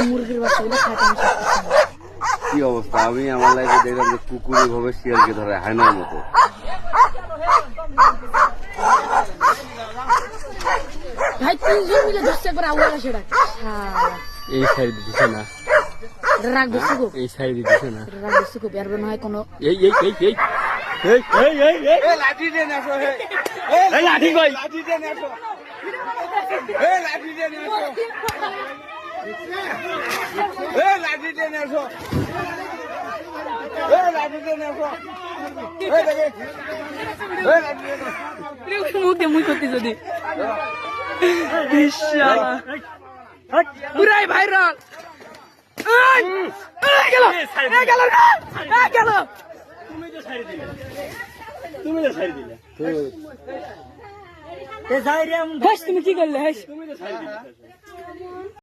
মুরগির বাচ্চাগুলো খাইতে আমি শিখতেছি না। কি অবস্থা, আমি আমার লাইফে দেখলাম যে কুকুর এভাবে শিয়ালকে ধরে হায়নার মতো। ভাই 3 জন মিলে ধরছে একবার আউয়ালা সেটা এই সাইড দিছে না, রাগ ধরছে খুব, এই সাইড দিছে না, রাগ ধরছে খুব। এর মনে হয় কোনো এই এই এই এই এই এই এই এই লাঠি দেন আসো, এই লাঠি কই, লাঠি দেন আসো, লাঠি দেন আসো, লাঠি দেন আসো, লাঠি দেন আসো, মুখ দিয়ে মুই করতে যদি পুরাই ভাইরাল গেল গেল গেল। তুমি তো সাইড দিলে তুমি কি করলে?